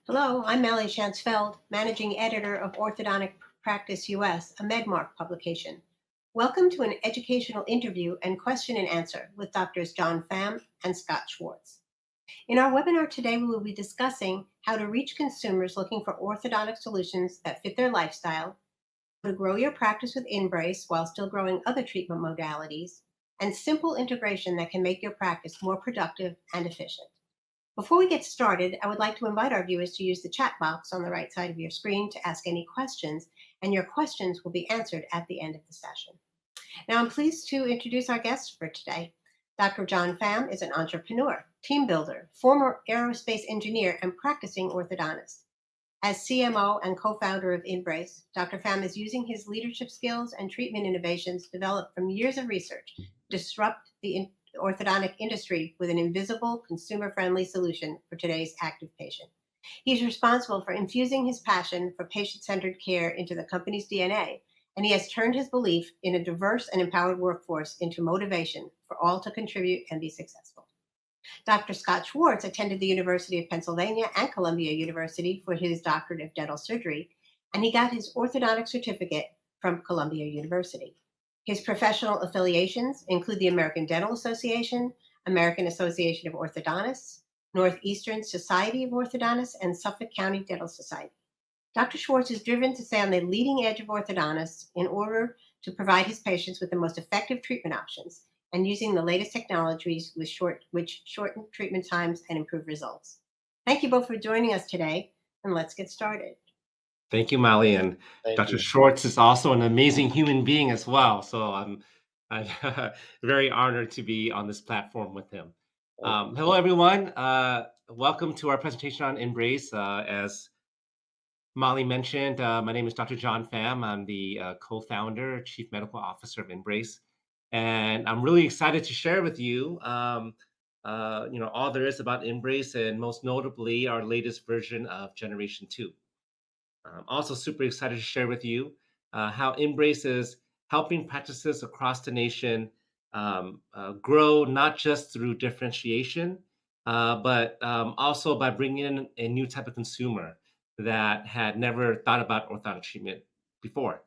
Hello, I'm Melly Shansfeld, Managing Editor of Orthodontic Practice US, a MedMark publication. Welcome to an educational interview and question and answer with Doctors John Pham and Scott Schwartz. In our webinar today, we will be discussing how to reach consumers looking for orthodontic solutions that fit their lifestyle, how to grow your practice with InBrace while still growing other treatment modalities, and simple integration that can make your practice more productive and efficient. Before we get started, I would like to invite our viewers to use the chat box on the right side of your screen to ask any questions, and your questions will be answered at the end of the session. Now, I'm pleased to introduce our guest for today. Dr. John Pham is an entrepreneur, team builder, former aerospace engineer, and practicing orthodontist. As CMO and co-founder of InBrace, Dr. Pham is using his leadership skills and treatment innovations developed from years of research to disrupt the orthodontic industry with an invisible, consumer-friendly solution for today's active patient. He's responsible for infusing his passion for patient-centered care into the company's DNA, and he has turned his belief in a diverse and empowered workforce into motivation for all to contribute and be successful. Dr. Scott Schwartz attended the University of Pennsylvania and Columbia University for his doctorate of dental surgery, and he got his orthodontic certificate from Columbia University. His professional affiliations include the American Dental Association, American Association of Orthodontists, Northeastern Society of Orthodontists, and Suffolk County Dental Society. Dr. Schwartz is driven to stay on the leading edge of orthodontists in order to provide his patients with the most effective treatment options and using the latest technologies which shorten treatment times and improve results. Thank you both for joining us today, and let's get started. Thank you, Molly. And Dr. Schwartz is also an amazing human being as well. So I'm very honored to be on this platform with him. Hello, everyone. Welcome to our presentation on InBrace. As Molly mentioned, my name is Dr. John Pham. I'm the co-founder, chief medical officer of InBrace. And I'm really excited to share with you, all there is about InBrace, and most notably our latest version of Generation 2. I'm also super excited to share with you how InBrace is helping practices across the nation grow, not just through differentiation, but also by bringing in a new type of consumer that had never thought about orthodontic treatment before.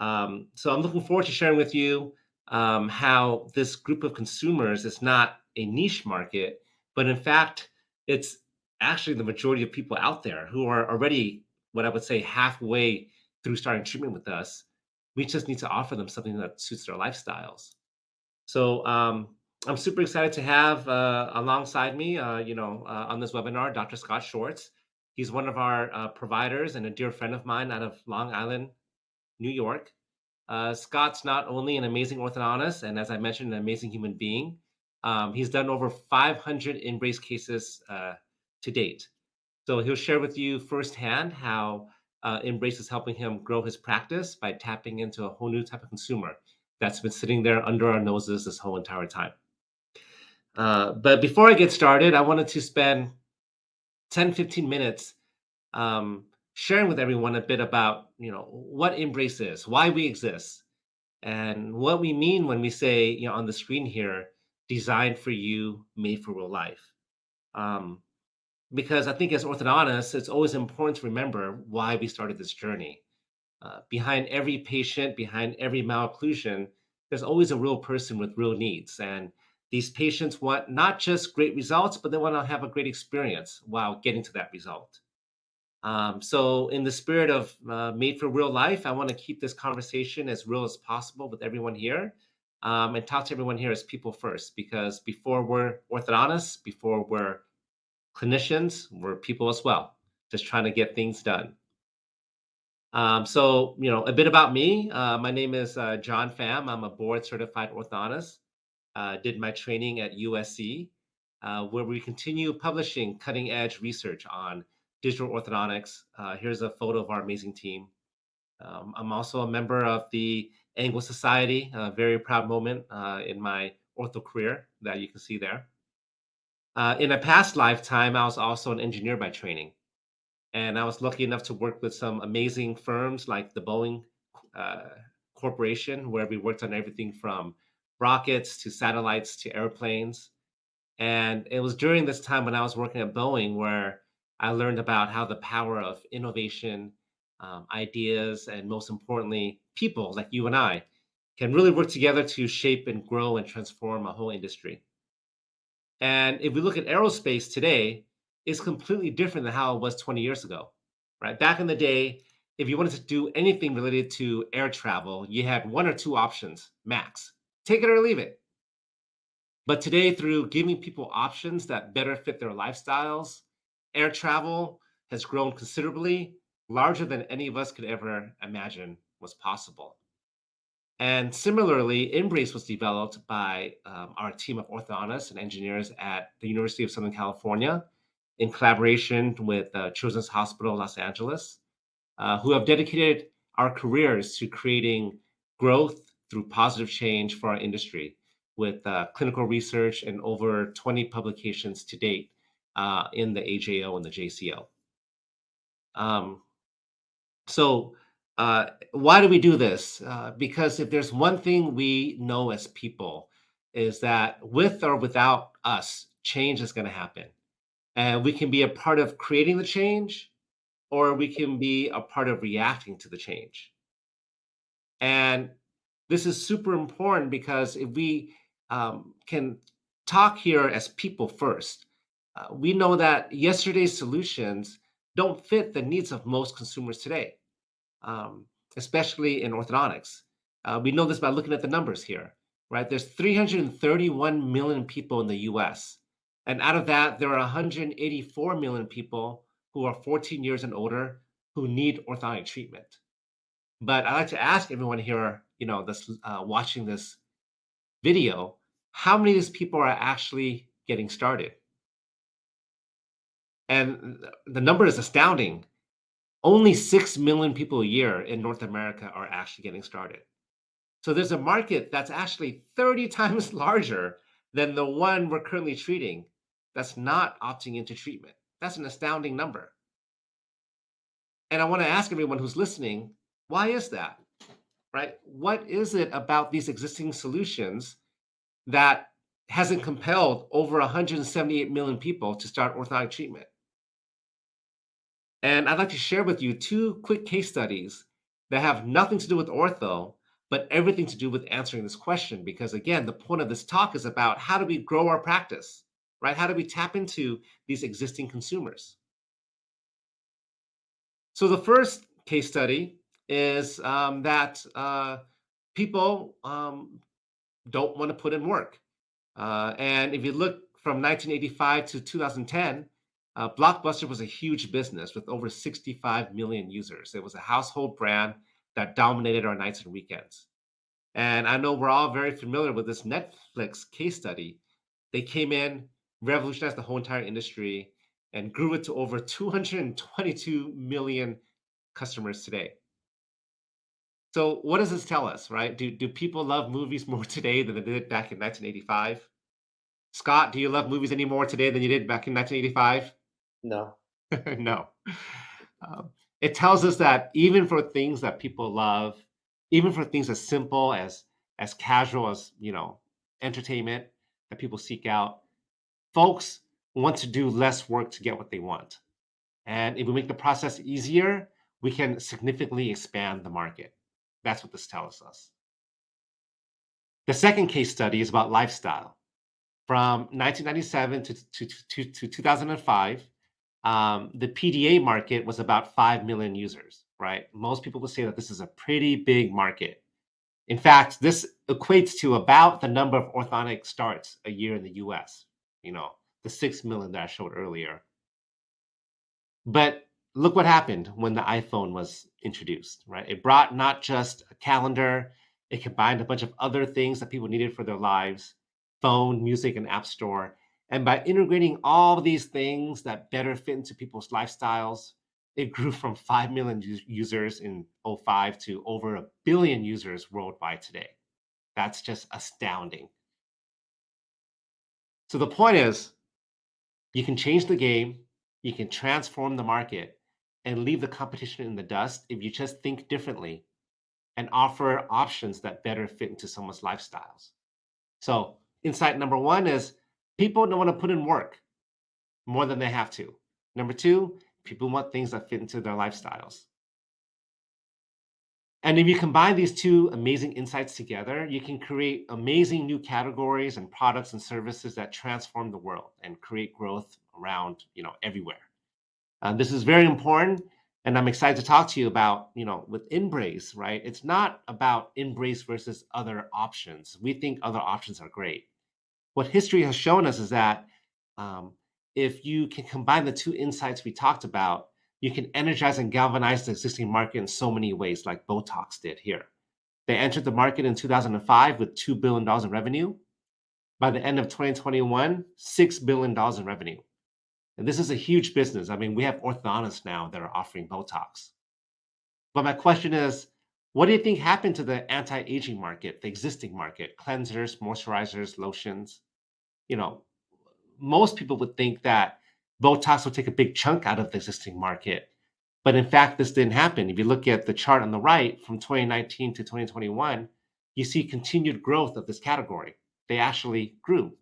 So I'm looking forward to sharing with you how this group of consumers is not a niche market, but in fact, it's actually the majority of people out there who are already, what I would say, halfway through starting treatment with us. We just need to offer them something that suits their lifestyles. So I'm super excited to have alongside me, on this webinar, Dr. Scott Schwartz. He's one of our providers and a dear friend of mine out of Long Island, New York. Scott's not only an amazing orthodontist, and as I mentioned, an amazing human being. He's done over 500 InBrace cases to date. So he'll share with you firsthand how InBrace is helping him grow his practice by tapping into a whole new type of consumer that's been sitting there under our noses this whole entire time. But before I get started, I wanted to spend 10, 15 minutes sharing with everyone a bit about, what InBrace is, why we exist, and what we mean when we say, on the screen here, designed for you, made for real life. Because I think as orthodontists, it's always important to remember why we started this journey. Behind every patient, behind every malocclusion, there's always a real person with real needs. And these patients want not just great results, but they want to have a great experience while getting to that result. So in the spirit of made for real life, I want to keep this conversation as real as possible with everyone here, and talk to everyone here as people first, because before we're orthodontists, before we're clinicians, we're people as well, just trying to get things done. So, a bit about me. My name is John Pham. I'm a board certified orthodontist. Did my training at USC, where we continue publishing cutting edge research on digital orthodontics. Here's a photo of our amazing team. I'm also a member of the Anglo Society, a very proud moment in my ortho career that you can see there. In a past lifetime, I was also an engineer by training. And I was lucky enough to work with some amazing firms like the Boeing Corporation, where we worked on everything from rockets to satellites to airplanes. And it was during this time when I was working at Boeing where I learned about how the power of innovation, ideas, and most importantly, people like you and I can really work together to shape and grow and transform a whole industry. And if we look at aerospace today, it's completely different than how it was 20 years ago, right? Back in the day, if you wanted to do anything related to air travel, you had one or two options, max. Take it or leave it. But today, through giving people options that better fit their lifestyles, air travel has grown considerably, larger than any of us could ever imagine was possible. And similarly, InBrace was developed by our team of orthodontists and engineers at the University of Southern California in collaboration with Children's Hospital Los Angeles, who have dedicated our careers to creating growth through positive change for our industry with clinical research and over 20 publications to date in the AJO and the JCO. Um, So, why do we do this? Because if there's one thing we know as people, is that with or without us, change is going to happen. And we can be a part of creating the change, or we can be a part of reacting to the change. And this is super important because if we can talk here as people first, we know that yesterday's solutions don't fit the needs of most consumers today, um, especially in orthodontics. We know this by looking at the numbers here, right? There's 331 million people in the US. And out of that, there are 184 million people who are 14 years and older who need orthodontic treatment. But I'd like to ask everyone here, this watching this video, how many of these people are actually getting started? And the number is astounding. Only 6 million people a year in North America are actually getting started. So there's a market that's actually 30 times larger than the one we're currently treating that's not opting into treatment. That's an astounding number. And I want to ask everyone who's listening, why is that? Right? What is it about these existing solutions that hasn't compelled over 178 million people to start orthodontic treatment? And I'd like to share with you two quick case studies that have nothing to do with ortho, but everything to do with answering this question. Because again, the point of this talk is about how do we grow our practice, right? How do we tap into these existing consumers? So the first case study is that people don't want to put in work. And if you look from 1985 to 2010, Blockbuster was a huge business with over 65 million users. It was a household brand that dominated our nights and weekends. And I know we're all very familiar with this Netflix case study. They came in, revolutionized the whole entire industry, and grew it to over 222 million customers today. So what does this tell us, right? Do people love movies more today than they did back in 1985? Scott, do you love movies any more today than you did back in 1985? No. No. Um, it tells us that even for things that people love, even for things as simple as casual as entertainment that people seek out, folks want to do less work to get what they want. And if we make the process easier, we can significantly expand the market. That's what this tells us. The second case study is about lifestyle. From 1997 to 2005, the PDA market was about 5 million users, right? Most people will say that this is a pretty big market. In fact, this equates to about the number of orthodontic starts a year in the US, the 6 million that I showed earlier. But look what happened when the iPhone was introduced, right? It brought not just a calendar, it combined a bunch of other things that people needed for their lives, phone, music, and app store. And by integrating all these things that better fit into people's lifestyles, it grew from 5 million users in 2005 to over 1 billion users worldwide today. That's just astounding. So the point is, you can change the game, you can transform the market, and leave the competition in the dust if you just think differently and offer options that better fit into someone's lifestyles. So insight number one is people don't want to put in work more than they have to. Number two, people want things that fit into their lifestyles. And if you combine these two amazing insights together, you can create amazing new categories and products and services that transform the world and create growth around, everywhere. This is very important, and I'm excited to talk to you about, with InBrace, right? It's not about InBrace versus other options. We think other options are great. What history has shown us is that um, if you can combine the two insights we talked about, you can energize and galvanize the existing market in so many ways, like Botox did here. They entered the market in 2005 with $2 billion in revenue. By the end of 2021, $6 billion in revenue. And this is a huge business. I mean, we have orthodontists now that are offering Botox. But my question is, what do you think happened to the anti-aging market, the existing market, cleansers, moisturizers, lotions? Most people would think that Botox would take a big chunk out of the existing market. But in fact, this didn't happen. If you look at the chart on the right from 2019 to 2021, you see continued growth of this category. They actually grew.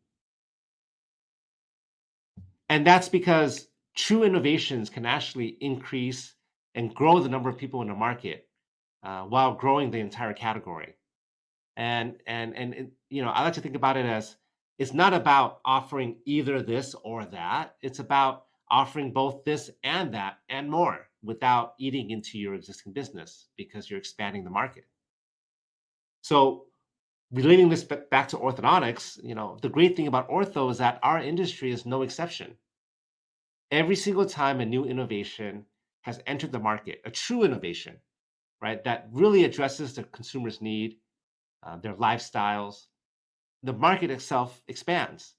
And that's because true innovations can actually increase and grow the number of people in the market while growing the entire category. And I like to think about it as it's not about offering either this or that. It's about offering both this and that and more without eating into your existing business because you're expanding the market. So relating this back to orthodontics, the great thing about ortho is that our industry is no exception. Every single time a new innovation has entered the market, a true innovation, right, that really addresses the consumer's need, their lifestyles, the market itself expands.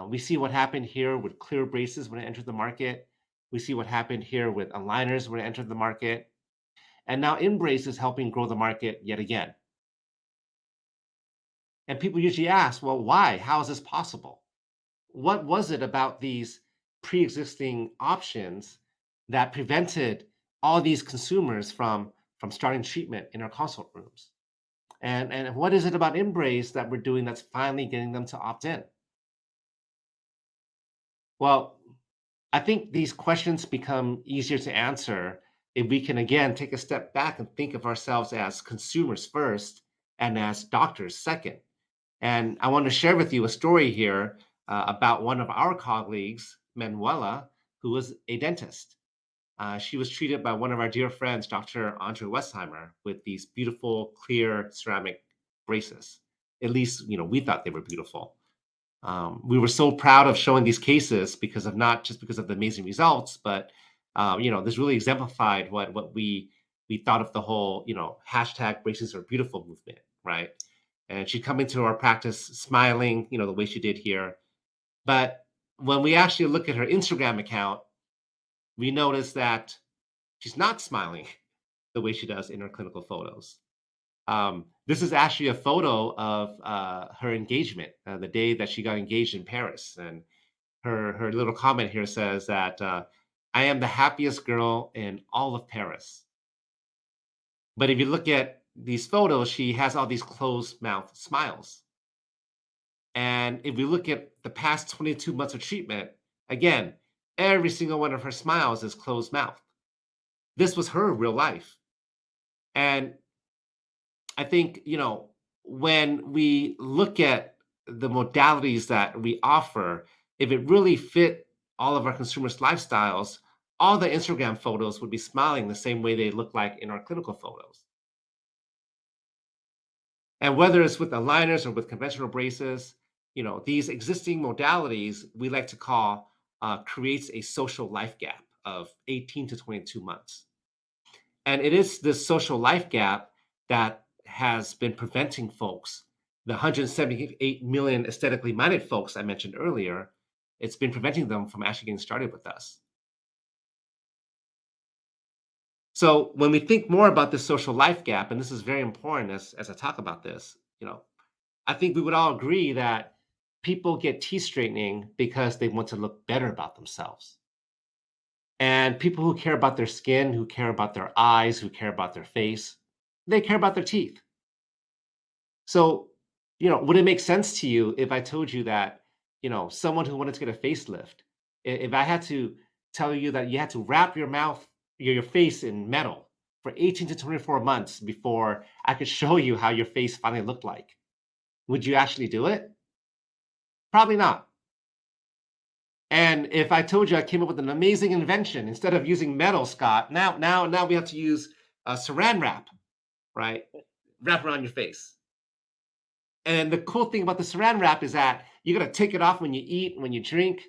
We see what happened here with clear braces when it entered the market. We see what happened here with aligners when it entered the market. And now InBrace is helping grow the market yet again. And people usually ask, well, why? How is this possible? What was it about these pre-existing options that prevented all these consumers from starting treatment in our consult rooms? And what is it about InBrace that we're doing that's finally getting them to opt in? Well, I think these questions become easier to answer if we can, again, take a step back and think of ourselves as consumers first and as doctors second. And I want to share with you a story here about one of our colleagues, Manuela, who was a dentist. She was treated by one of our dear friends, Dr. Andre Westheimer, with these beautiful, clear ceramic braces. At least, we thought they were beautiful. We were so proud of showing these cases because of not just because of the amazing results, but this really exemplified what we thought of the whole, hashtag braces are beautiful movement, right? And she'd come into our practice smiling, the way she did here. But when we actually look at her Instagram account, we notice that she's not smiling the way she does in her clinical photos. This is actually a photo of her engagement, the day that she got engaged in Paris. And her little comment here says that I am the happiest girl in all of Paris. But if you look at these photos, she has all these closed mouth smiles. And if we look at the past 22 months of treatment, again, every single one of her smiles is closed mouth. This was her real life. And I think, when we look at the modalities that we offer, if it really fit all of our consumers' lifestyles, all the Instagram photos would be smiling the same way they look like in our clinical photos. And whether it's with aligners or with conventional braces, these existing modalities we like to call creates a social life gap of 18 to 22 months. And it is this social life gap that has been preventing folks, the 178 million aesthetically minded folks I mentioned earlier, it's been preventing them from actually getting started with us. So when we think more about this social life gap, and this is very important as I talk about this, I think we would all agree that people get teeth straightening because they want to look better about themselves. And people who care about their skin, who care about their eyes, who care about their face, they care about their teeth. So, would it make sense to you if I told you that, someone who wanted to get a facelift, if I had to tell you that you had to wrap your face in metal for 18 to 24 months before I could show you how your face finally looked like. Would you actually do it? Probably not. And if I told you I came up with an amazing invention, instead of using metal, Scott, now we have to use saran wrap, right? Wrap around your face. And the cool thing about the saran wrap is that you got to take it off when you eat, when you drink,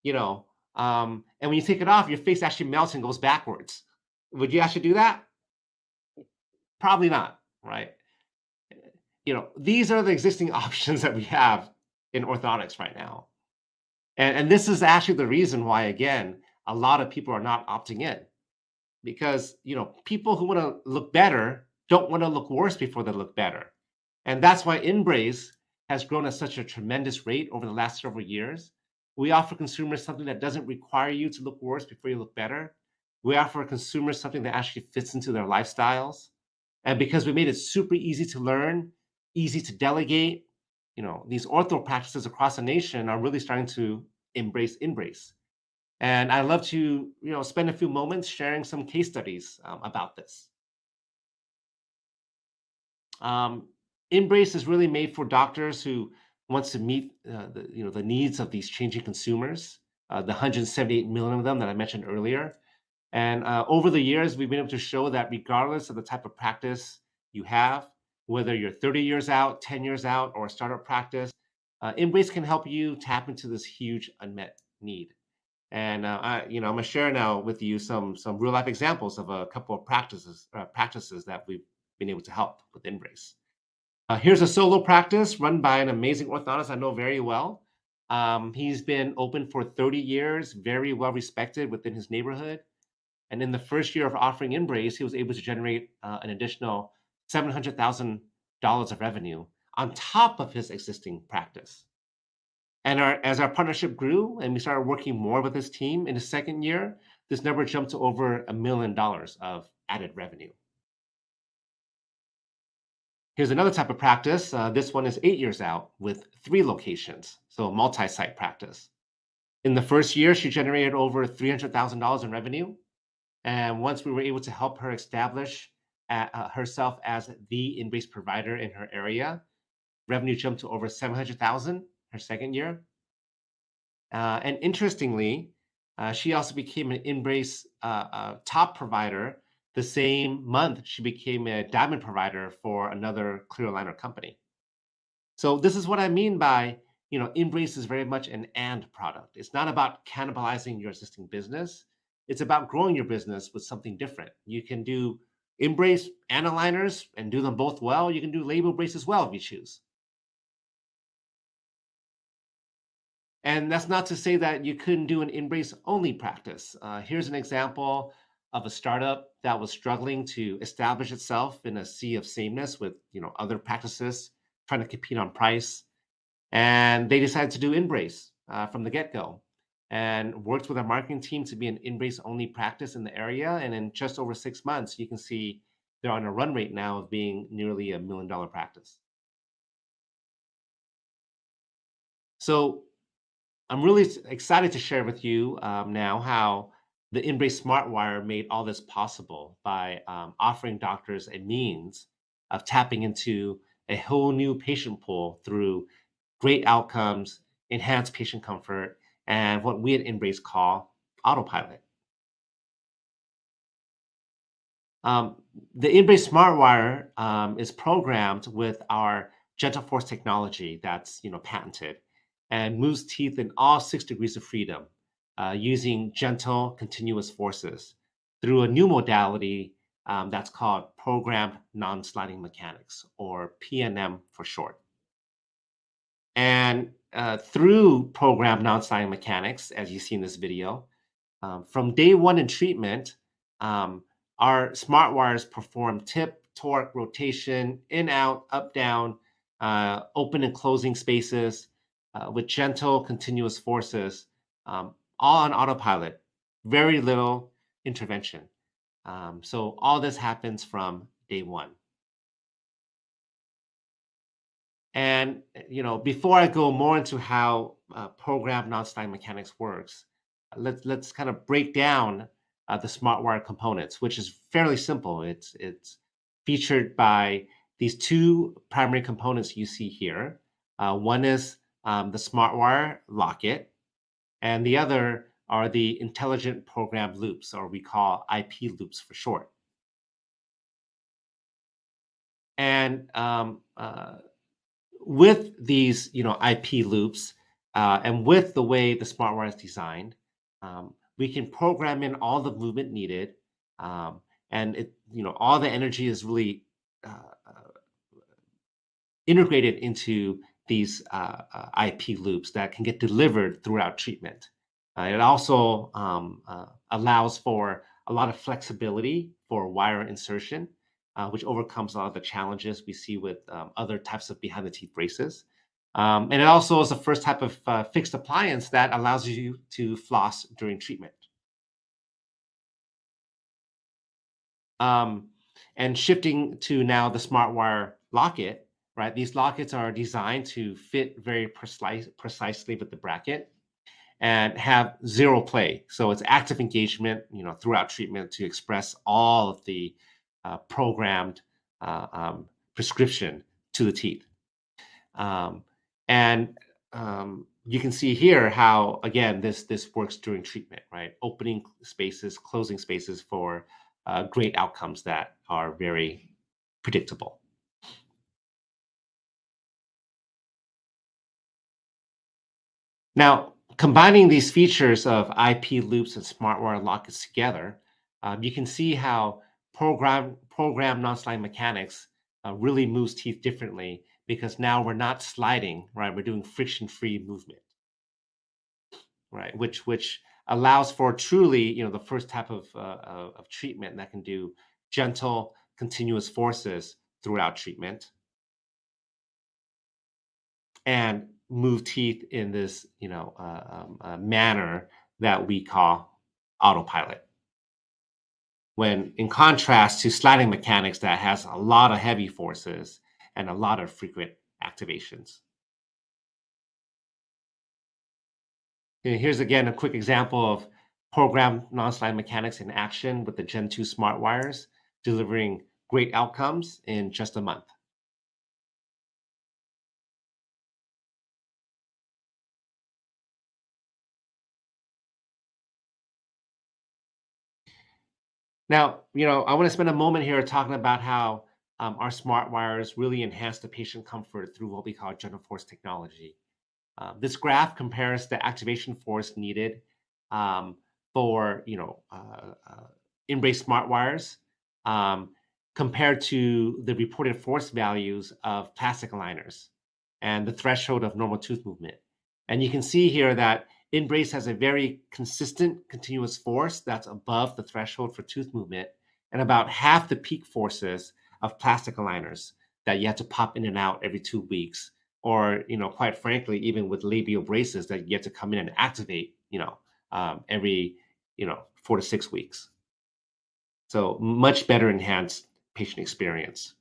and when you take it off, your face actually melts and goes backwards. Would you actually do that? Probably not, right? These are the existing options that we have in orthodontics right now. And this is actually the reason why, again, a lot of people are not opting in, because people who want to look better don't want to look worse before they look better. And that's why InBrace has grown at such a tremendous rate over the last several years. We offer consumers something that doesn't require you to look worse before you look better. We offer consumers something that actually fits into their lifestyles. And because we made it super easy to learn, easy to delegate, these ortho practices across the nation are really starting to embrace InBrace. And I'd love to, spend a few moments sharing some case studies about this. InBrace is really made for doctors who wants to meet the needs of these changing consumers, the 178 million of them that I mentioned earlier. And over the years, we've been able to show that regardless of the type of practice you have, whether you're 30 years out, 10 years out, or a startup practice, InBrace can help you tap into this huge unmet need. And I'm going to share now with you some real life examples of a couple of practices that we've been able to help with InBrace. Here's a solo practice run by an amazing orthodontist I know very well. He's been open for 30 years, very well respected within his neighborhood. And in the first year of offering InBrace, he was able to generate an additional $700,000 of revenue on top of his existing practice. And as our partnership grew and we started working more with his team in the second year, this number jumped to over $1 million of added revenue. Here's another type of practice. This one is 8 years out with 3 locations, so a multi-site practice. In the first year, she generated over $300,000 in revenue. And once we were able to help her establish herself as the InBrace provider in her area, revenue jumped to over $700,000 her second year. And interestingly, she also became an InBrace top provider. The same month, she became a diamond provider for another clear aligner company. So this is what I mean by, InBrace is very much an and product. It's not about cannibalizing your existing business. It's about growing your business with something different. You can do InBrace and aligners and do them both well. You can do label brace as well if you choose. And that's not to say that you couldn't do an InBrace only practice. Here's an example of a startup that was struggling to establish itself in a sea of sameness with other practices trying to compete on price. And they decided to do InBrace from the get-go and worked with our marketing team to be an InBrace only practice in the area. And in just over 6 months, you can see they're on a run rate now of being nearly $1 million practice. So I'm really excited to share with you now how the InBrace Smartwire made all this possible by offering doctors a means of tapping into a whole new patient pool through great outcomes, enhanced patient comfort, and what we at InBrace call autopilot. The InBrace Smartwire is programmed with our Gentle Force technology that's patented and moves teeth in all 6 degrees of freedom using gentle continuous forces through a new modality that's called programmed non-sliding mechanics, or PNM for short. And through programmed non-sliding mechanics, as you see in this video, from day 1 in treatment, our Smartwires perform tip, torque, rotation, in, out, up, down, open and closing spaces with gentle, continuous forces, all on autopilot, very little intervention. So all this happens from day 1. And before I go more into how programmed non-sliding mechanics works, let's kind of break down the Smartwire components, which is fairly simple. It's featured by these two primary components you see here. One is the Smartwire locket, and the other are the intelligent program loops, or we call IP loops for short. And with these, IP loops, and with the way the Smartwire is designed, we can program in all the movement needed, and all the energy is really integrated into these IP loops that can get delivered throughout treatment. It also allows for a lot of flexibility for wire insertion, which overcomes a lot of the challenges we see with other types of behind-the-teeth braces. And it also is the first type of fixed appliance that allows you to floss during treatment. And shifting to now the Smartwire locket, right? These lockets are designed to fit very precisely with the bracket and have zero play. So it's active engagement, throughout treatment to express all of the programmed prescription to the teeth. And you can see here how, again, this works during treatment, right? Opening spaces, closing spaces for great outcomes that are very predictable. Now, combining these features of IP loops and Smartwire lockets together, you can see how program non-sliding mechanics really moves teeth differently, because now we're not sliding, right? We're doing friction-free movement, right? Which allows for truly, the first type of treatment that can do gentle, continuous forces throughout treatment and move teeth in this, manner that we call autopilot. When in contrast to sliding mechanics that has a lot of heavy forces and a lot of frequent activations. And here's again a quick example of programmed non-sliding mechanics in action with the Gen 2 Smartwires, delivering great outcomes in just a month. Now, I want to spend a moment here talking about how our Smartwires really enhance the patient comfort through what we call gentle force technology. This graph compares the activation force needed for InBrace Smartwires compared to the reported force values of plastic aligners and the threshold of normal tooth movement. And you can see here that InBrace has a very consistent continuous force that's above the threshold for tooth movement and about half the peak forces of plastic aligners that you have to pop in and out every 2 weeks, or quite frankly, even with labial braces that you have to come in and activate every 4 to 6 weeks. So much better enhanced patient experience.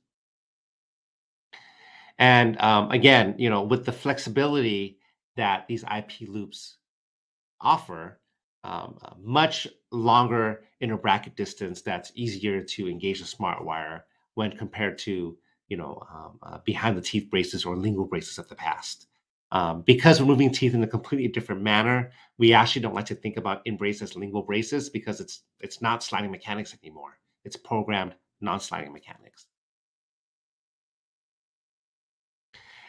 And again, with the flexibility that these IP loops offer, a much longer interbracket distance that's easier to engage the Smartwire when compared to behind the teeth braces or lingual braces of the past. Because we're moving teeth in a completely different manner, we actually don't like to think about InBrace as lingual braces, because it's not sliding mechanics anymore. It's programmed non-sliding mechanics.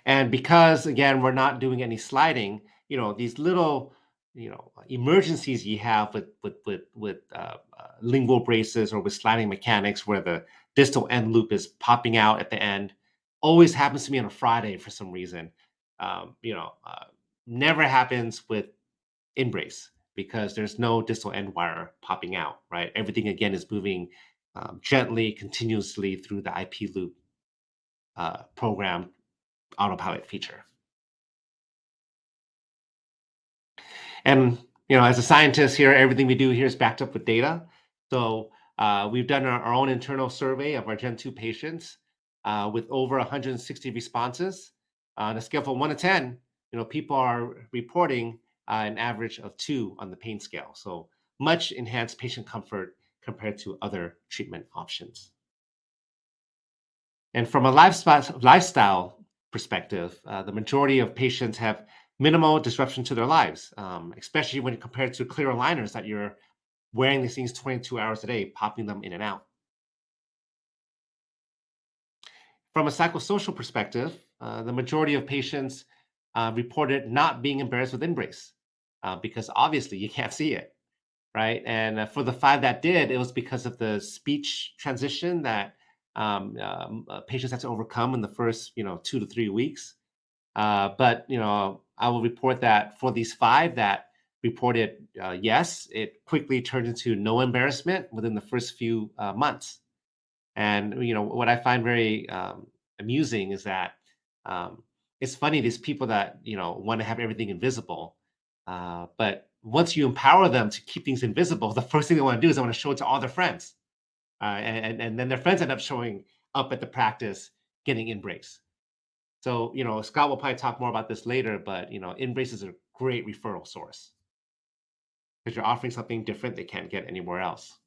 And because, again, we're not doing any sliding, these little emergencies you have with lingual braces or with sliding mechanics, where the distal end loop is popping out at the end, always happens to me on a Friday for some reason. Never happens with InBrace, because there's no distal end wire popping out, right? Everything again is moving gently, continuously through the IP loop program autopilot feature. And as a scientist here, everything we do here is backed up with data. So we've done our own internal survey of our Gen 2 patients with over 160 responses. On a scale from 1 to 10, people are reporting an average of 2 on the pain scale. So much enhanced patient comfort compared to other treatment options. And from a lifestyle perspective, the majority of patients have minimal disruption to their lives, especially when compared to clear aligners that you're wearing these things 22 hours a day, popping them in and out. From a psychosocial perspective, the majority of patients reported not being embarrassed with InBrace because obviously you can't see it, right? And for the 5 that did, it was because of the speech transition that patients had to overcome in the first, 2 to 3 weeks. But I will report that for these 5 that reported yes, it quickly turned into no embarrassment within the first few months. And what I find very amusing is that it's funny these people that want to have everything invisible, but once you empower them to keep things invisible, the first thing they want to do is they want to show it to all their friends, and then their friends end up showing up at the practice getting InBrace. So Scott will probably talk more about this later, but InBrace is a great referral source because you're offering something different they can't get anywhere else.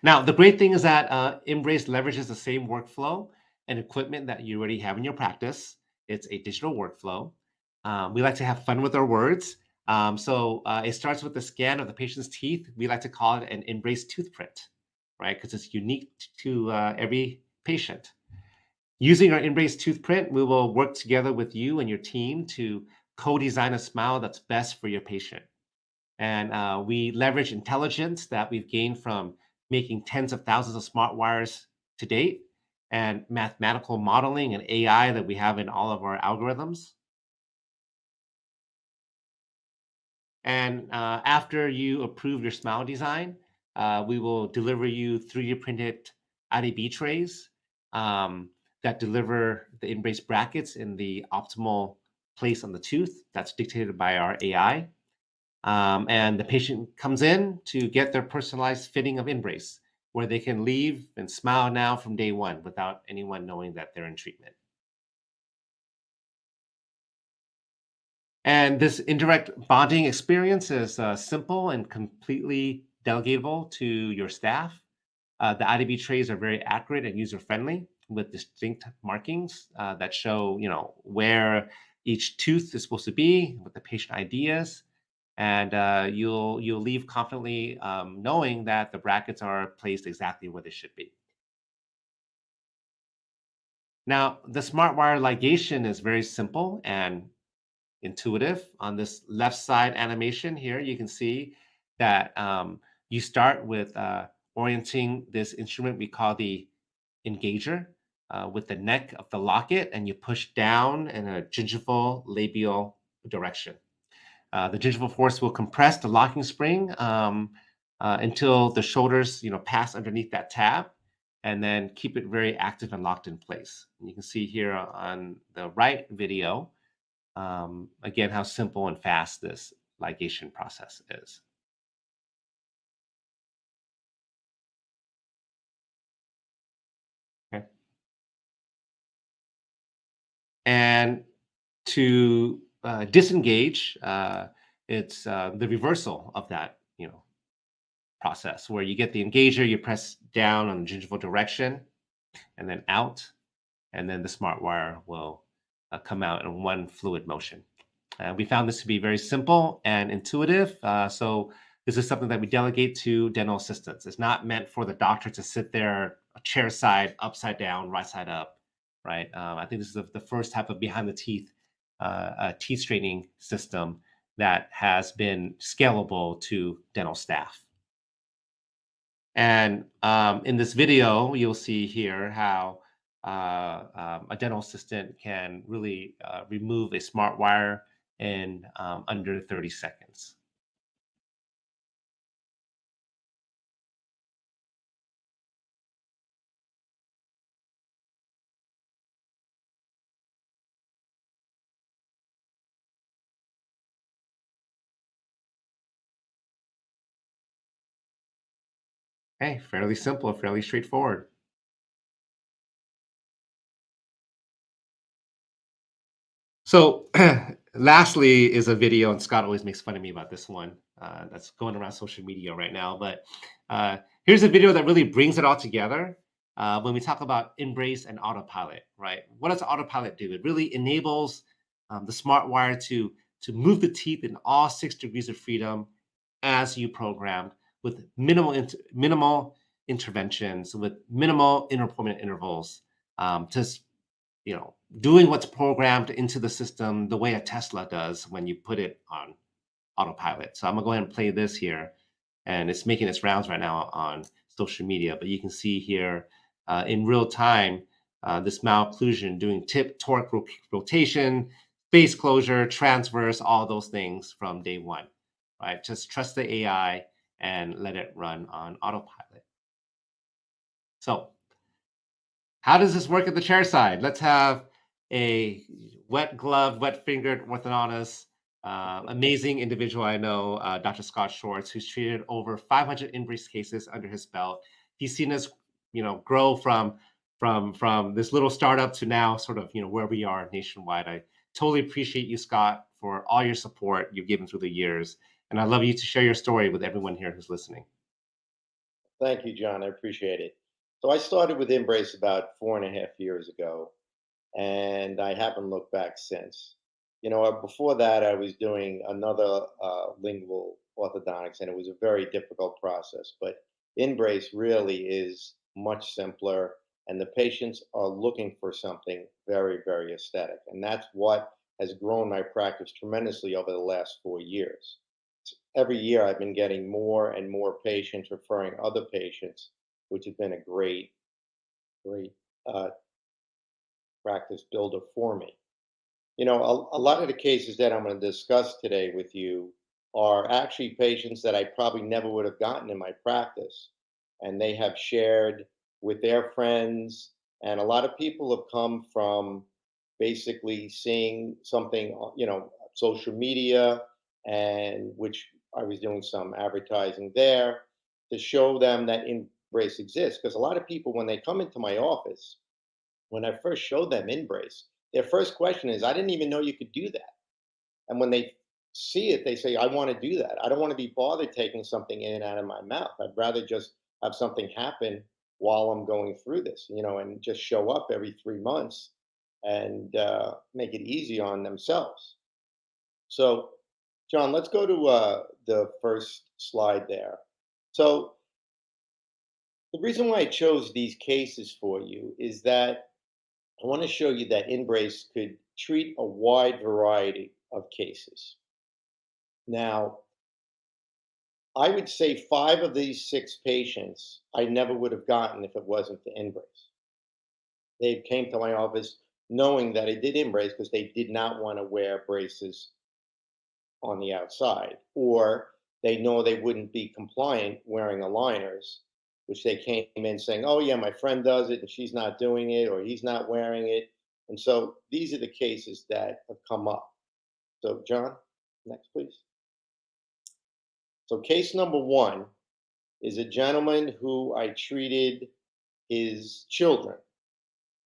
Now, the great thing is that InBrace leverages the same workflow and equipment that you already have in your practice. It's a digital workflow. We like to have fun with our words. So it starts with the scan of the patient's teeth. We like to call it an InBrace tooth print, right? Because it's unique to every patient. Using our InBrace tooth print, we will work together with you and your team to co-design a smile that's best for your patient. And we leverage intelligence that we've gained from making tens of thousands of Smartwires to date, and mathematical modeling and AI that we have in all of our algorithms. And after you approve your smile design, we will deliver you 3D printed IDB trays that deliver the InBrace brackets in the optimal place on the tooth that's dictated by our AI. And the patient comes in to get their personalized fitting of InBrace, where they can leave and smile now from day one without anyone knowing that they're in treatment. And this indirect bonding experience is simple and completely delegatable to your staff. The IDB trays are very accurate and user-friendly with distinct markings that show, where each tooth is supposed to be, what the patient ID is. And you'll leave confidently knowing that the brackets are placed exactly where they should be. Now, the Smartwire ligation is very simple and intuitive. On this left side animation here, you can see that you start with orienting this instrument we call the engager with the neck of the locket, and you push down in a gingival labial direction. The gingival force will compress the locking spring until the shoulders, pass underneath that tab, and then keep it very active and locked in place. And you can see here on the right video, again, how simple and fast this ligation process is. Okay. And to disengage, it's the reversal of that, process where you get the engager, you press down on the gingival direction and then out, and then the Smartwire will come out in one fluid motion. We found this to be very simple and intuitive. So this is something that we delegate to dental assistants. It's not meant for the doctor to sit there chair side, upside down, right side up, right? I think this is the first type of behind the teeth teeth straightening system that has been scalable to dental staff. And in this video, you'll see here how a dental assistant can really remove a Smartwire in under 30 seconds. Okay, fairly simple, fairly straightforward. So lastly is a video, and Scott always makes fun of me about this one. That's going around social media right now. But here's a video that really brings it all together. When we talk about InBrace and autopilot, right? What does autopilot do? It really enables the Smartwire to move the teeth in all 6 degrees of freedom as you programmed, with minimal interventions, with minimal inter-appointment intervals, just doing what's programmed into the system the way a Tesla does when you put it on autopilot. So I'm gonna go ahead and play this here, and it's making its rounds right now on social media. But you can see here in real time this malocclusion doing tip, torque, rotation, space closure, transverse, all those things from day one. Right? Just trust the AI and let it run on autopilot. So how does this work at the chair side? Let's have a wet gloved, wet fingered orthodontist, amazing individual I know, Dr. Scott Schwartz, who's treated over 500 InBrace cases under his belt. He's seen us, grow from this little startup to now sort of, where we are nationwide. I totally appreciate you, Scott, for all your support you've given through the years. And I'd love you to share your story with everyone here who's listening. Thank you, John. I appreciate it. So I started with InBrace about 4.5 years ago, and I haven't looked back since. Before that, I was doing another lingual orthodontics, and it was a very difficult process. But InBrace really is much simpler, and the patients are looking for something very, very aesthetic. And that's what has grown my practice tremendously over the last 4 years. Every year, I've been getting more and more patients referring other patients, which has been a great, great uh, practice builder for me. A lot of the cases that I'm going to discuss today with you are actually patients that I probably never would have gotten in my practice. And they have shared with their friends. And a lot of people have come from basically seeing something, social media, and which I was doing some advertising there to show them that InBrace exists. Because a lot of people, when they come into my office, when I first showed them InBrace, their first question is, I didn't even know you could do that. And when they see it, they say, I want to do that. I don't want to be bothered taking something in and out of my mouth. I'd rather just have something happen while I'm going through this, and just show up every 3 months and make it easy on themselves. So, John, let's go to the first slide there. So, the reason why I chose these cases for you is that I want to show you that InBrace could treat a wide variety of cases. Now, I would say 5 of these 6 patients I never would have gotten if it wasn't for InBrace. They came to my office knowing that I did InBrace because they did not want to wear braces on the outside, or they know they wouldn't be compliant wearing aligners, which they came in saying, oh yeah, my friend does it and she's not doing it, or he's not wearing it. And so these are the cases that have come up. So John, next please. So case number 1 is a gentleman who I treated his children,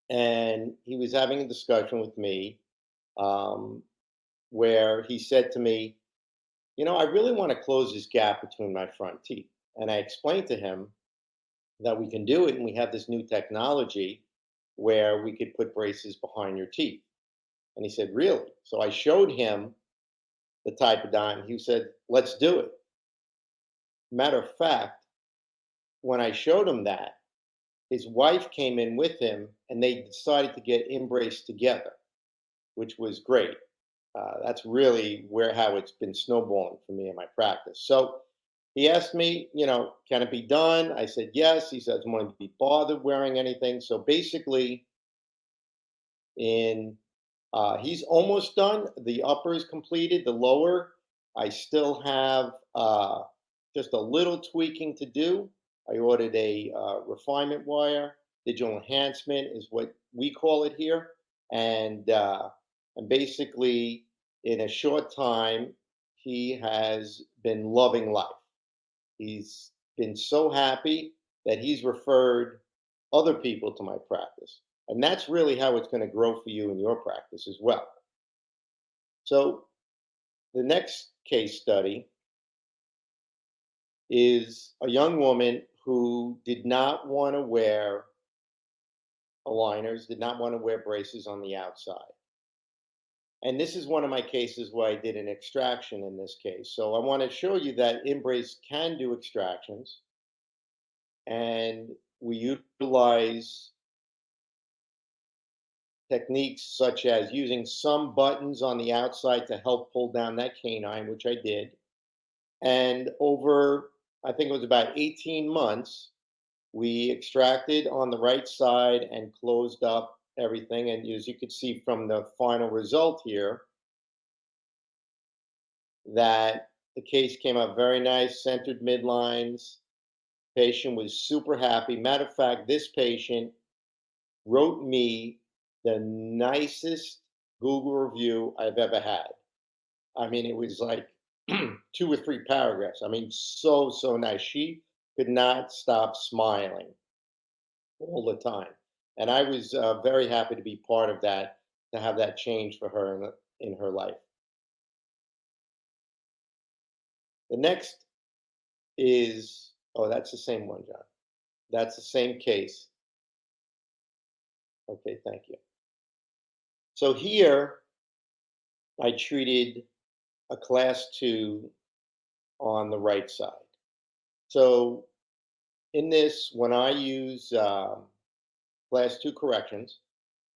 and he was having a discussion with me where he said to me, I really want to close this gap between my front teeth. And I explained to him that we can do it, and we have this new technology where we could put braces behind your teeth. And he said, really? So I showed him the type of dime. He said, let's do it. Matter of fact, when I showed him that, his wife came in with him and they decided to get InBrace together, which was great. That's really how it's been snowballing for me in my practice. So he asked me, can it be done? I said yes. He said, I don't want to be bothered wearing anything. So basically, he's almost done. The upper is completed. The lower, I still have just a little tweaking to do. I ordered a refinement wire. Digital enhancement is what we call it here. And basically, in a short time, he has been loving life. He's been so happy that he's referred other people to my practice. And that's really how it's going to grow for you in your practice as well. So the next case study is a young woman who did not want to wear aligners, did not want to wear braces on the outside. And this is one of my cases where I did an extraction in this case. So I want to show you that InBrace can do extractions, and we utilize techniques such as using some buttons on the outside to help pull down that canine, which I did. And over, I think it was about 18 months, we extracted on the right side and closed up everything. And as you can see from the final result here, that the case came out very nice, centered midlines. Patient was super happy. Matter of fact, this patient wrote me the nicest Google review I've ever had. I mean, it was like 2 or 3 paragraphs. I mean, so, so nice. She could not stop smiling all the time. And I was very happy to be part of that, to have that change for her in her life. The next is, oh, that's the same one, John. That's the same case. Okay, thank you. So here, I treated a class 2 on the right side. So in this, when I use class 2 corrections,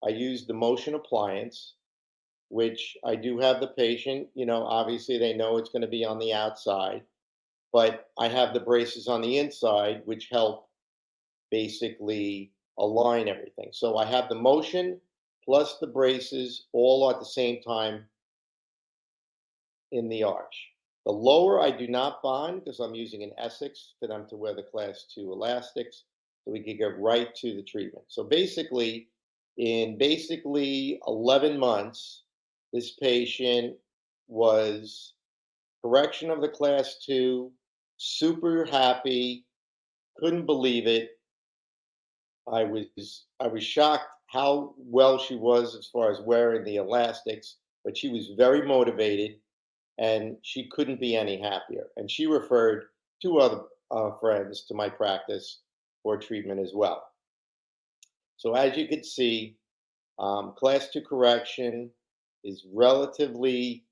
I use the motion appliance, which I do have the patient, obviously they know it's going to be on the outside, but I have the braces on the inside, which help basically align everything. So I have the motion plus the braces all at the same time in the arch. The lower I do not bond because I'm using an Essex for them to wear the class 2 elastics, so we can get right to the treatment. So basically, in 11 months, this patient was correction of the class 2, super happy, couldn't believe it. I was shocked how well she was as far as wearing the elastics, but she was very motivated and she couldn't be any happier. And she referred 2 other friends to my practice for treatment as well. So as you can see, class 2 correction is relatively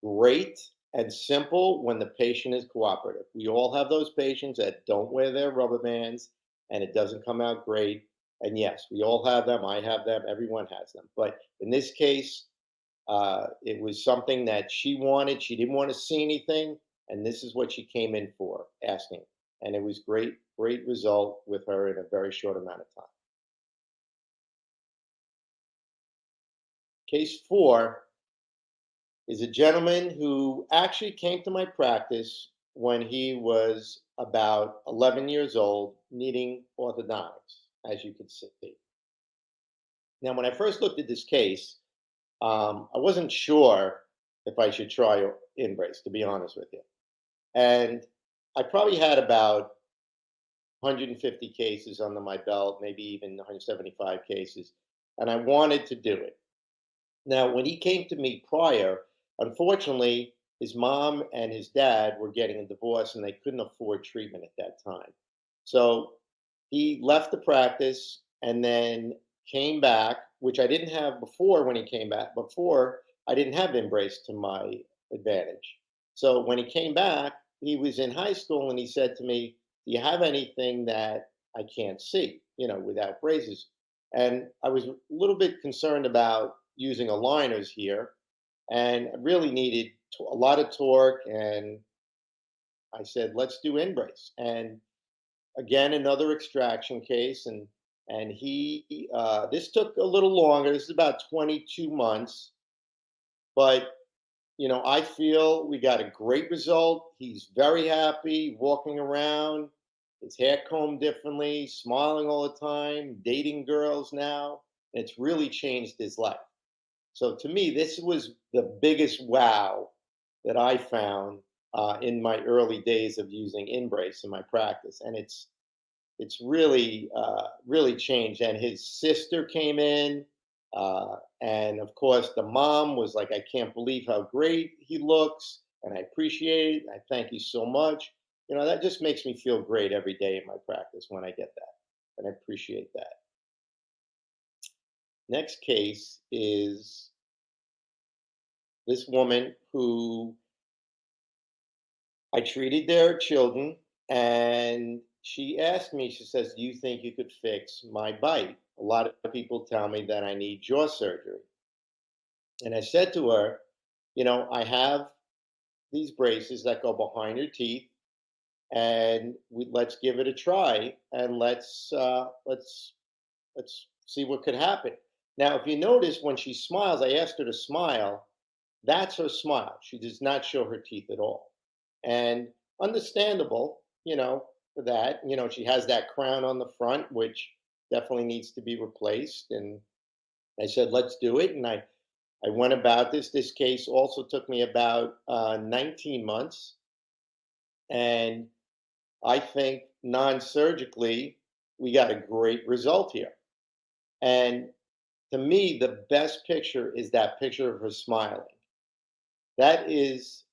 great and simple when the patient is cooperative. We all have those patients that don't wear their rubber bands and it doesn't come out great. And yes, we all have them. I have them. Everyone has them. But in this case, it was something that she wanted. She didn't want to see anything. And this is what she came in for, asking. And it was great, great result with her in a very short amount of time. Case 4 is a gentleman who actually came to my practice when he was about 11 years old, needing orthodontics, as you can see. Now, when I first looked at this case, I wasn't sure if I should try InBrace, to be honest with you. And I probably had about 150 cases under my belt, maybe even 175 cases, and I wanted to do it. Now, when he came to me prior, unfortunately, his mom and his dad were getting a divorce and they couldn't afford treatment at that time. So he left the practice and then came back, which I didn't have before when he came back. Before, I didn't have InBrace to my advantage. So when he came back, he was in high school and he said to me, "Do you have anything that I can't see, without braces?" And I was a little bit concerned about using aligners here, and I really needed a lot of torque. And I said, "Let's do InBrace." And again, another extraction case, and he this took a little longer. This is about 22 months, but I feel we got a great result. He's very happy, walking around, his hair combed differently, smiling all the time, dating girls now. And it's really changed his life. So to me, this was the biggest wow that I found in my early days of using InBrace in my practice, and it's really really changed. And his sister came in, And of course, the mom was like, I can't believe how great he looks. And I appreciate it. I thank you so much. That just makes me feel great every day in my practice when I get that. And I appreciate that. Next case is this woman who I treated their children, and she asked me, she says, do you think you could fix my bite? A lot of people tell me that I need jaw surgery. And I said to her, I have these braces that go behind your teeth, and let's give it a try, and let's see what could happen. Now, if you notice, when she smiles, I asked her to smile. That's her smile. She does not show her teeth at all, and understandable, for that. She has that crown on the front, which definitely needs to be replaced. And I said, let's do it. And I went about this. This case also took me about 19 months. And I think non-surgically, we got a great result here. And to me, the best picture is that picture of her smiling. That is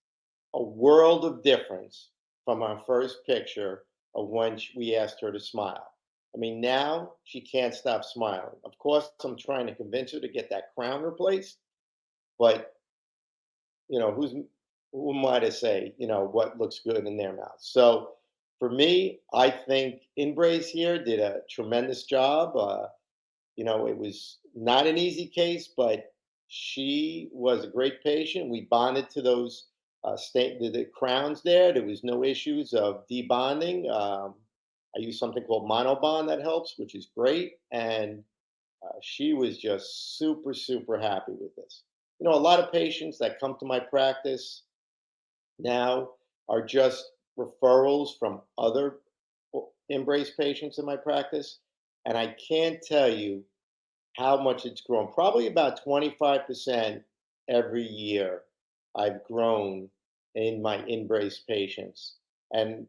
a world of difference from our first picture of when we asked her to smile. I mean, now she can't stop smiling. Of course, I'm trying to convince her to get that crown replaced, but who am I to say, what looks good in their mouth? So for me, I think InBrace here did a tremendous job. It was not an easy case, but she was a great patient. We bonded to those the crowns there. There was no issues of debonding. I use something called monobond that helps, which is great. And she was just super, super happy with this. A lot of patients that come to my practice now are just referrals from other InBrace patients in my practice. And I can't tell you how much it's grown. Probably about 25% every year I've grown in my InBrace patients. And,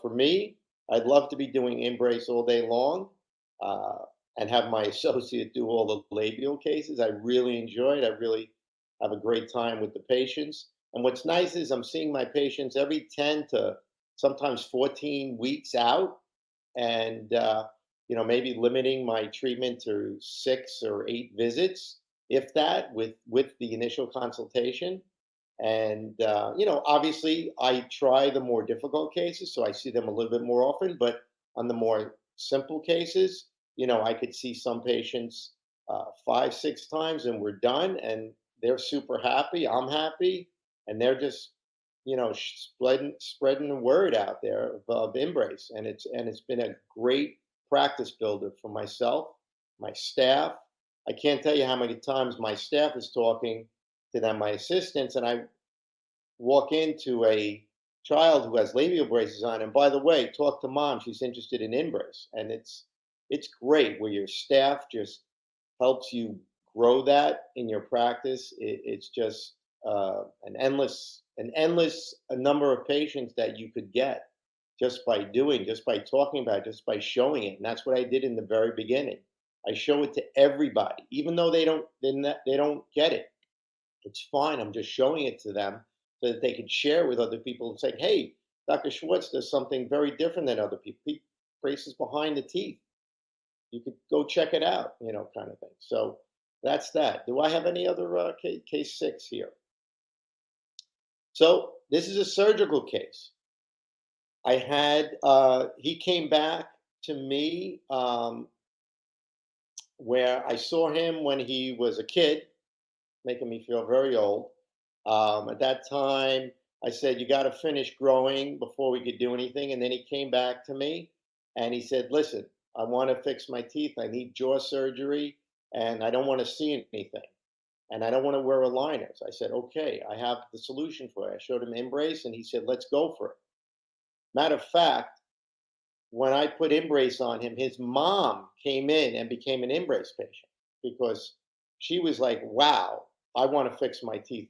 for me, I'd love to be doing InBrace all day long and have my associate do all the labial cases. I really enjoy it. I really have a great time with the patients. And what's nice is I'm seeing my patients every 10 to sometimes 14 weeks out. And, maybe limiting my treatment to 6 or 8 visits, if that, with the initial consultation. And obviously, I try the more difficult cases, so I see them a little bit more often. But on the more simple cases, I could see some patients 5, 6 times, and we're done, and they're super happy. I'm happy, and they're just spreading the word out there of InBrace, and it's been a great practice builder for myself, my staff. I can't tell you how many times my staff is talking to them, my assistants, and I walk into a child who has labial braces on, and by the way, talk to mom, she's interested in InBrace. And it's great where your staff just helps you grow that in your practice. It's just an endless a number of patients that you could get just by talking about it, just by showing it. And that's what I did in the very beginning. I show it to everybody, even though they don't get it. It's fine. I'm just showing it to them so that they can share with other people and say, hey, Dr. Schwartz does something very different than other people. He braces behind the teeth. You could go check it out, kind of thing. So that's that. Do I have any other case 6 here? So this is a surgical case. I had, he came back to me where I saw him when he was a kid, making me feel very old. At that time, I said, you got to finish growing before we could do anything. And then he came back to me and he said, listen, I want to fix my teeth. I need jaw surgery and I don't want to see anything. And I don't want to wear aligners. I said, okay, I have the solution for it. I showed him InBrace and he said, let's go for it. Matter of fact, when I put InBrace on him, his mom came in and became an InBrace patient because she was like, wow, I want to fix my teeth.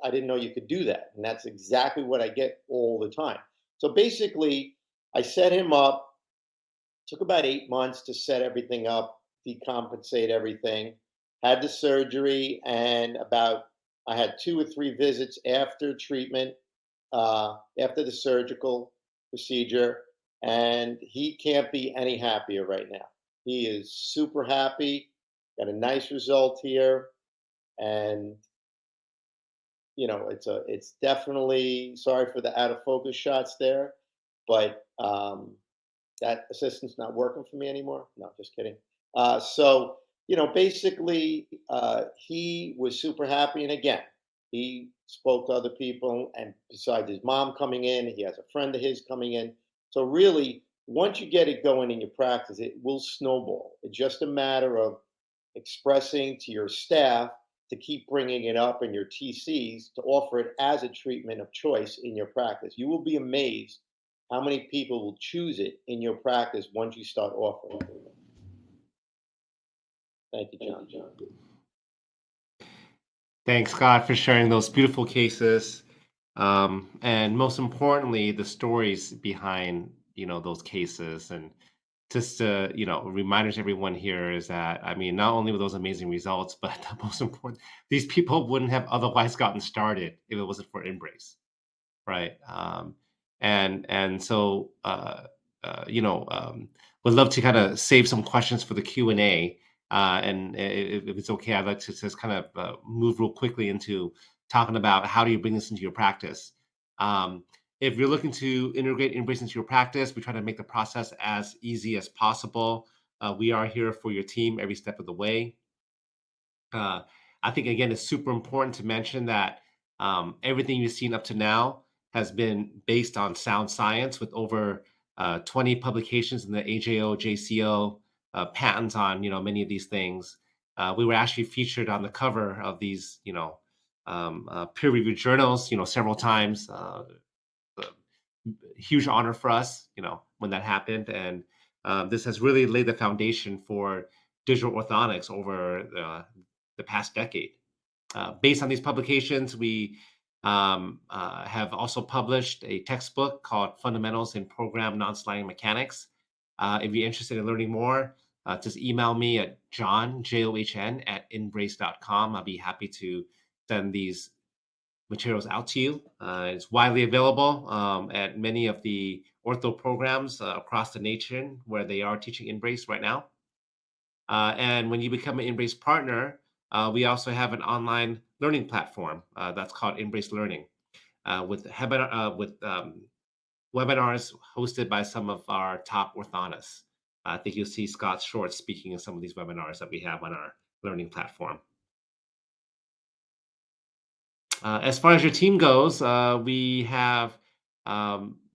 I didn't know you could do that. And that's exactly what I get all the time. So basically, I set him up. Took about 8 months to set everything up. decompensate everything. Had the surgery, and I had 2 or 3 visits after treatment, after the surgical procedure, and he can't be any happier right now. He is super happy, got a nice result here, and it's definitely, sorry for the out of focus shots there, but that assistant's not working for me anymore. No, just kidding. So, basically, he was super happy. And again, he spoke to other people, and besides his mom coming in, he has a friend of his coming in. So, really, once you get it going in your practice, it will snowball. It's just a matter of expressing to your staff to keep bringing it up in your TCs to offer it as a treatment of choice in your practice. You will be amazed how many people will choose it in your practice once you start offering it. Thank you, John. Thanks, Scott, for sharing those beautiful cases, and most importantly, the stories behind those cases. And just to reminders everyone here is that, I mean, not only were those amazing results, but the most important, these people wouldn't have otherwise gotten started if it wasn't for InBrace, right? And so would love to kind of save some questions for the Q&A. And if it's okay, I'd like to just kind of move real quickly into talking about how do you bring this into your practice. If you're looking to integrate InBrace into your practice, we try to make the process as easy as possible. We are here for your team every step of the way. I think, again, it's super important to mention that everything you've seen up to now has been based on sound science, with over 20 publications in the AJO, JCO, patents on many of these things. We were actually featured on the cover of these peer-reviewed journals several times. Huge honor for us when that happened, and this has really laid the foundation for digital orthodontics over the past decade. Based on these publications, we have also published a textbook called Fundamentals in Program Non-Sliding Mechanics. If you're interested in learning more, just email me at john, inbrace.com. I'll be happy to send these materials out to you. It's widely available at many of the ortho programs across the nation where they are teaching InBrace right now. And when you become an InBrace partner, we also have an online learning platform that's called InBrace Learning, with webinars hosted by some of our top orthodontists. I think you'll see Scott Schwartz speaking in some of these webinars that we have on our learning platform. As far as your team goes, we have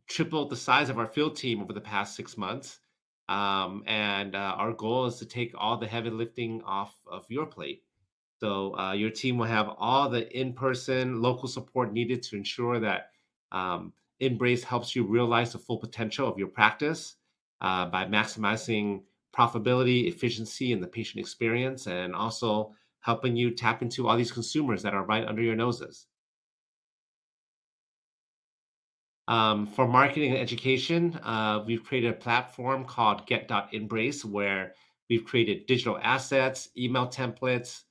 tripled the size of our field team over the past 6 months. And our goal is to take all the heavy lifting off of your plate. So your team will have all the in-person local support needed to ensure that InBrace helps you realize the full potential of your practice by maximizing profitability, efficiency, and the patient experience, and also helping you tap into all these consumers that are right under your noses. For marketing and education, we've created a platform called get.inbrace, where we've created digital assets, email templates,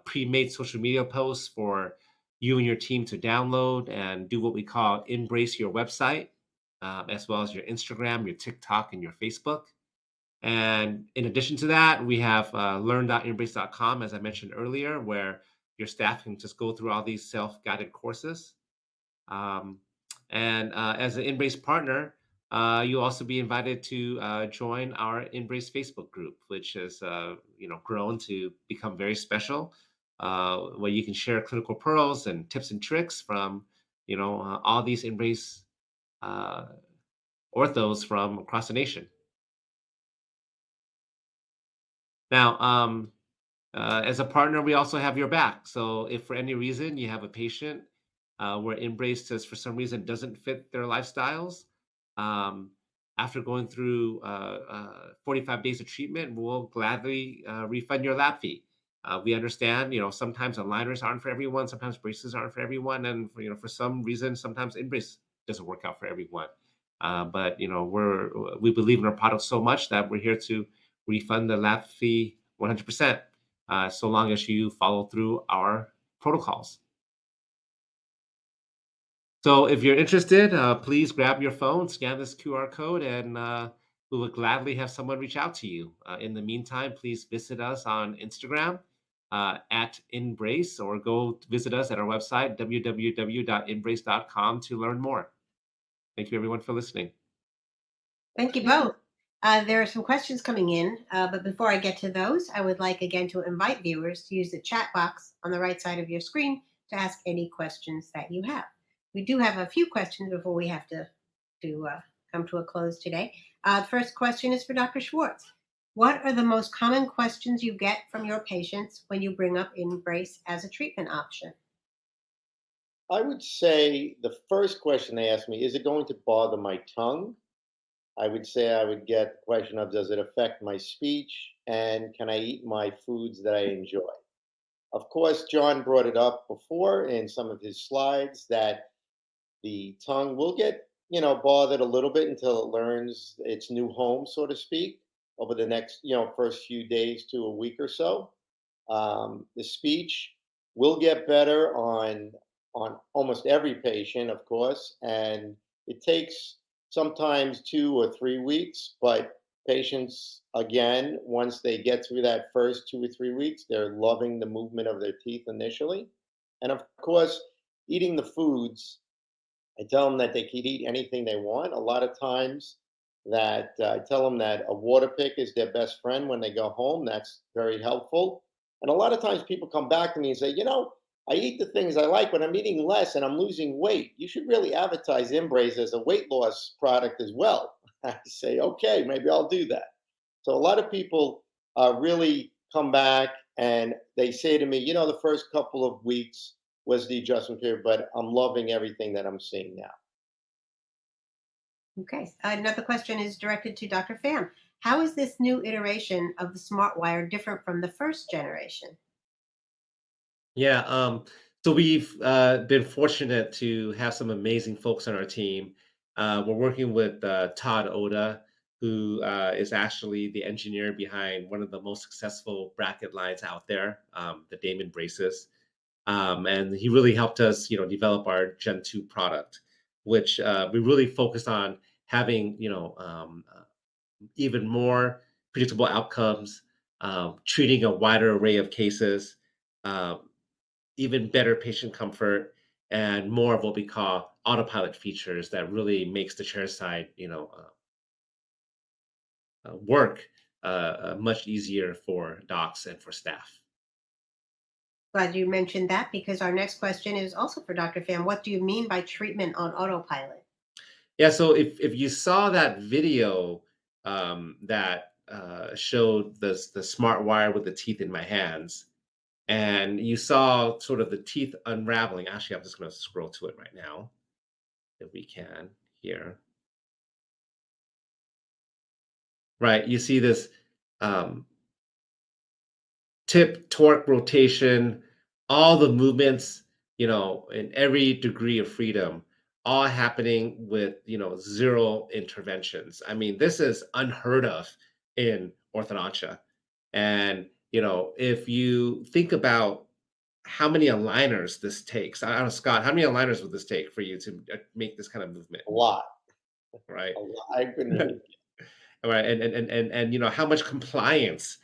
pre-made social media posts for you and your team to download and do what we call InBrace your website, as well as your Instagram, your TikTok, and your Facebook. And in addition to that, we have learn.inbrace.com, as I mentioned earlier, where your staff can just go through all these self-guided courses. And as an InBrace partner, you'll also be invited to join our InBrace Facebook group, which has grown to become very special, where you can share clinical pearls and tips and tricks from all these InBrace orthos from across the nation. Now, as a partner, we also have your back. So if for any reason you have a patient where InBrace says for some reason doesn't fit their lifestyles, after going through 45 days of treatment, we'll gladly refund your lab fee. We understand, sometimes aligners aren't for everyone, sometimes braces aren't for everyone, and for some reason, sometimes InBrace doesn't work out for everyone. But we believe in our product so much that we're here to refund the lab fee 100%, so long as you follow through our protocols. So if you're interested, please grab your phone, scan this QR code, and we will gladly have someone reach out to you. In the meantime, please visit us on Instagram at InBrace, or go visit us at our website, www.inbrace.com, to learn more. Thank you, everyone, for listening. Thank you both. There are some questions coming in, but before I get to those, I would like again to invite viewers to use the chat box on the right side of your screen to ask any questions that you have. We do have a few questions before we have to come to a close today. The first question is for Dr. Schwartz. What are the most common questions you get from your patients when you bring up InBrace as a treatment option? I would say the first question they ask me, is it going to bother my tongue? I would say I would get the question of, does it affect my speech? And can I eat my foods that I enjoy? Of course, John brought it up before in some of his slides that the tongue will get, bothered a little bit until it learns its new home, so to speak, over the next, first few days to a week or so. The speech will get better on almost every patient, of course, and it takes sometimes 2 or 3 weeks, but patients, again, once they get through that first 2 or 3 weeks, they're loving the movement of their teeth initially. And of course, eating the foods, I tell them that they can eat anything they want. A lot of times that I tell them that a water pick is their best friend when they go home. That's very helpful. And a lot of times people come back to me and say, I eat the things I like, but I'm eating less and I'm losing weight. You should really advertise InBrace as a weight loss product as well. I say, okay, maybe I'll do that. So a lot of people really come back and they say to me, the first couple of weeks was the adjustment period, but I'm loving everything that I'm seeing now. Okay. Another question is directed to Dr. Pham. How is this new iteration of the Smartwire different from the first generation? Yeah, so we've been fortunate to have some amazing folks on our team. We're working with Todd Oda, who is actually the engineer behind one of the most successful bracket lines out there, the Damon braces. And he really helped us, develop our Gen 2 product, which we really focused on having, even more predictable outcomes, treating a wider array of cases, um, even better patient comfort, and more of what we call autopilot features that really makes the chairside, work much easier for docs and for staff. Glad you mentioned that, because our next question is also for Dr. Pham. What do you mean by treatment on autopilot? Yeah, so if you saw that video that showed the smart wire with the teeth in my hands, and you saw sort of the teeth unraveling. Actually, I'm just going to scroll to it right now, if we can here. Right, you see this um, tip, torque, rotation, all the movements, in every degree of freedom, all happening with, zero interventions. I mean, this is unheard of in orthodontia. And, if you think about how many aligners this takes, I don't know, Scott, how many aligners would this take for you to make this kind of movement? A lot. Right. A lot. I couldn't. Right, and how much compliance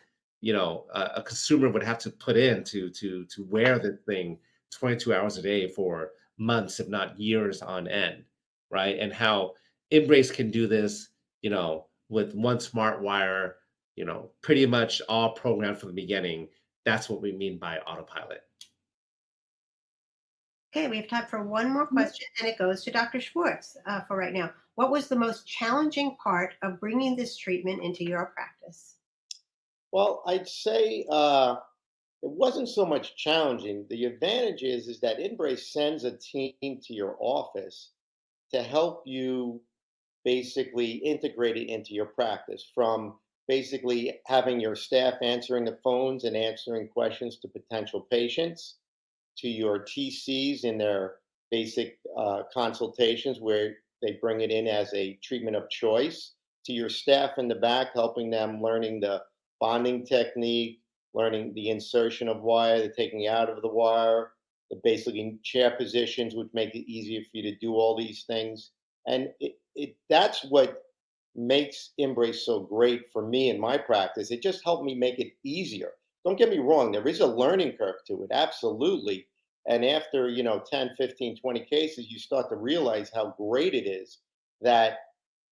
a consumer would have to put in to wear the thing 22 hours a day for months, if not years on end, right? And how InBrace can do this, with one smart wire, pretty much all programmed from the beginning. That's what we mean by autopilot. Okay, we have time for one more question, and it goes to Dr. Schwartz for right now. What was the most challenging part of bringing this treatment into your practice? Well, I'd say it wasn't so much challenging. The advantage is that InBrace sends a team to your office to help you basically integrate it into your practice, from basically having your staff answering the phones and answering questions to potential patients, to your TCs in their basic consultations where they bring it in as a treatment of choice, to your staff in the back helping them learning the bonding technique, learning the insertion of wire, the taking out of the wire, the basically chair positions, which make it easier for you to do all these things. And that's what makes InBrace so great for me in my practice. It just helped me make it easier. Don't get me wrong, there is a learning curve to it, absolutely. And after, 10, 15, 20 cases, you start to realize how great it is that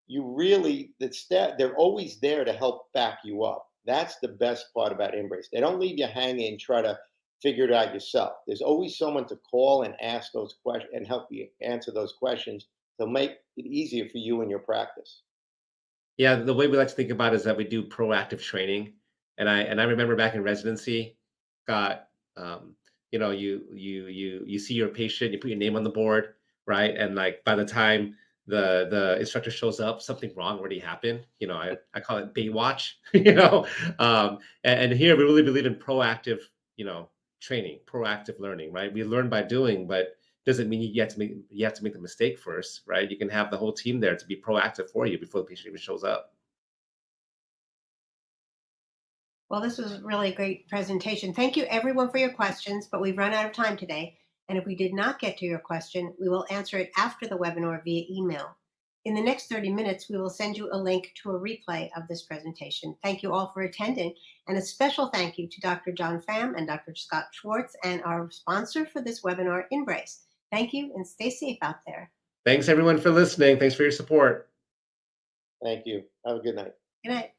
they're always there to help back you up. That's the best part about InBrace. They don't leave you hanging and try to figure it out yourself. There's always someone to call and ask those questions and help you answer those questions to make it easier for you in your practice. Yeah, the way we like to think about it is that we do proactive training, and I remember back in residency, got you see your patient, you put your name on the board, right? And like by the time the instructor shows up, something wrong already happened. I call it Baywatch. And here we really believe in proactive, training, proactive learning, right? We learn by doing, but doesn't mean you have to make the mistake first, right? You can have the whole team there to be proactive for you before the patient even shows up. Well, this was really a great presentation. Thank you everyone for your questions, but we've run out of time today. And if we did not get to your question, we will answer it after the webinar via email. In the next 30 minutes, we will send you a link to a replay of this presentation. Thank you all for attending, and a special thank you to Dr. John Pham and Dr. Scott Schwartz and our sponsor for this webinar, InBrace. Thank you, and stay safe out there. Thanks everyone for listening. Thanks for your support. Thank you. Have a good night. Good night.